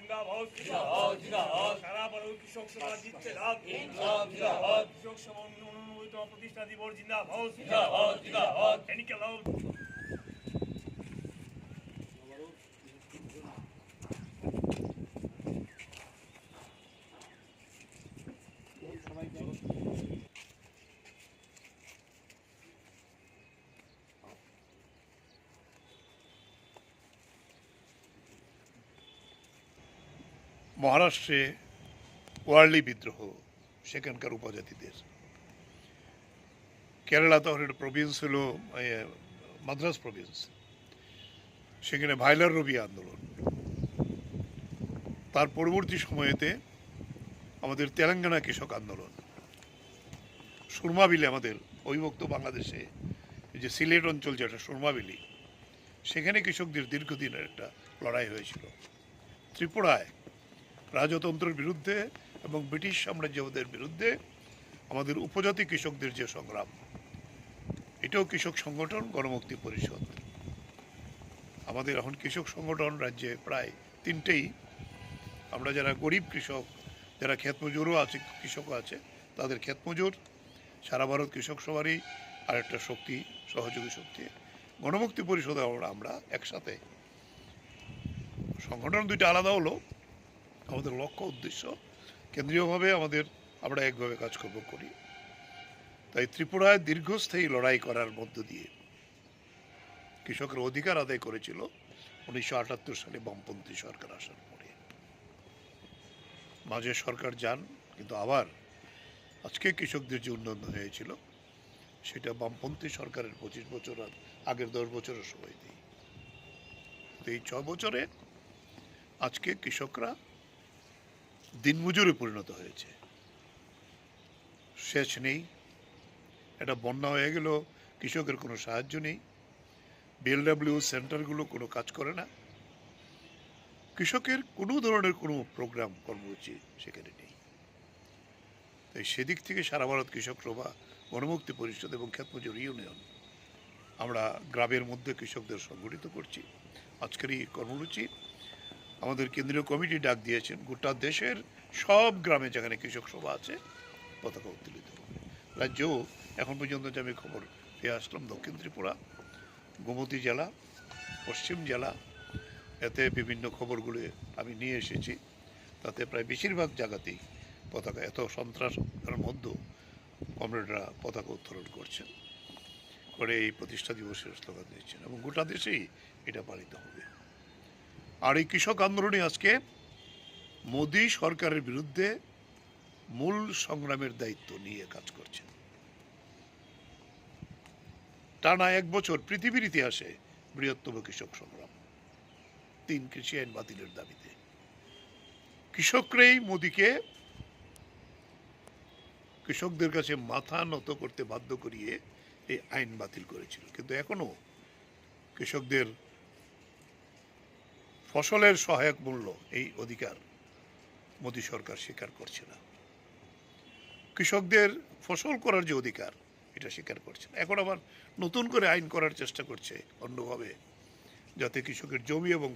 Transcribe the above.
জিন্দাবাদ জিন্দাবাদ সারা ভারত কৃষক সভা জিতছে লাভ জিন্দাবাদ কৃষক সভা 89তম প্রতিষ্ঠা দিবস জিন্দাবাদ জিন্দাবাদ এনিকে লাভ মহারাষ্ট্রে ওয়ার্লি বিদ্রোহ সেখানকার উপজাতিদের, কেরালা তখন একটা প্রভিন্স হলো মাদ্রাস প্রভিন্স, সেখানে ভাইলার রবি আন্দোলন। তার পরবর্তী সময়েতে আমাদের তেলেঙ্গানা কৃষক আন্দোলন, সুরমাবিলি, আমাদের অবিভক্ত বাংলাদেশে যে সিলেট অঞ্চল যেটা সুরমাবিলি, সেখানে কৃষকদের দীর্ঘদিনের একটা লড়াই হয়েছিল। ত্রিপুরায় রাজতন্ত্রের বিরুদ্ধে এবং ব্রিটিশ সাম্রাজ্যবাদের বিরুদ্ধে আমাদের উপজাতি কৃষকদের যে সংগ্রাম, এটাও কৃষক সংগঠন গণমুক্তি পরিষদ। আমাদের এখন কৃষক সংগঠন রাজ্যে প্রায় 3টেই। আমরা যারা গরিব কৃষক, যারা ক্ষেতমজুরও আছে, কৃষকও আছে, তাদের ক্ষেতমজুর, সারা ভারত কৃষক সভারই আরেকটা শক্তি, সহযোগী শক্তি গণমুক্তি পরিষদ। আমরা একসাথে, সংগঠন 2টা আলাদা হলো, আমাদের লক্ষ্য উদ্দেশ্য কেন্দ্রীয়ভাবে আমরা একভাবে কাজকর্ম করি। তাই ত্রিপুরায় দীর্ঘস্থায়ী লড়াই করার মধ্য দিয়ে কৃষকের অধিকার আদায় করেছিল 1978 সালে বামপন্থী সরকার আসার পরে। মাঝে সরকার যান, কিন্তু আবার আজকে কৃষকদের যে উন্নয়ন হয়েছিল সেটা বামপন্থী সরকারের 25 বছর আগের 10 বছরের সময় নেই। এই 6 বছরে আজকে কৃষকরা দিনমজুরে পরিণত হয়েছে। সেচ নেই, এটা বন্যা হয়ে গেল, কৃষকের কোনো সাহায্য নেই, বিএলডব্লিউ সেন্টারগুলো কোনো কাজ করে না, কৃষকের কোনো ধরনের কোনো প্রোগ্রাম কর্মসূচি সেখানে নেই। তাই সেদিক থেকে সারা ভারত কৃষক সভা, গণমুক্তি পরিষদ এবং ক্ষেতমজুর ইউনিয়ন আমরা গ্রামের মধ্যে কৃষকদের সংগঠিত করছি। আজকের এই কর্মসূচি আমাদের কেন্দ্রীয় কমিটি ডাক দিয়েছেন, গোটা দেশের সব গ্রামে যেখানে কৃষক সভা আছে পতাকা উত্তোলিত হবে। রাজ্যেও এখন পর্যন্ত যে আমি খবর পেয়ে আসলাম, দক্ষিণ ত্রিপুরা, গোমতী জেলা, পশ্চিম জেলা, এতে বিভিন্ন খবরগুলো আমি নিয়ে এসেছি, তাতে প্রায় বেশিরভাগ জায়গাতেই পতাকা, এত সন্ত্রাসের মধ্যেও কমরেডরা পতাকা উত্তোলন করছেন, করে এই প্রতিষ্ঠা দিবসের স্লোগান দিচ্ছেন, এবং গোটা দেশেই এটা পালিত হবে। আর এই কৃষক আন্দোলনে আজকে মোদী সরকারের বিরুদ্ধে মূল সংগ্রামের দায়িত্ব নিয়ে কাজ করছেন। টানা 1 বছর পৃথিবীর ইতিহাসে বৃহত্তম কৃষক সংগ্রাম, 3 কৃষি আইন বাতিলের দাবিতে কৃষকরাই মোদীকে কৃষকদের কাছে মাথা নত করতে বাধ্য করিয়ে এই আইন বাতিল করেছিল। কিন্তু এখনো কৃষকদের ফসলের সহায়ক মূল্য, এই অধিকার মোদী সরকার স্বীকার করছে না। কৃষকদের ফসল করার যে অধিকার, এটা স্বীকার করছে না। এখন আবার নতুন করে আইন করার চেষ্টা করছে অন্যভাবে, যাতে কৃষকের জমি এবং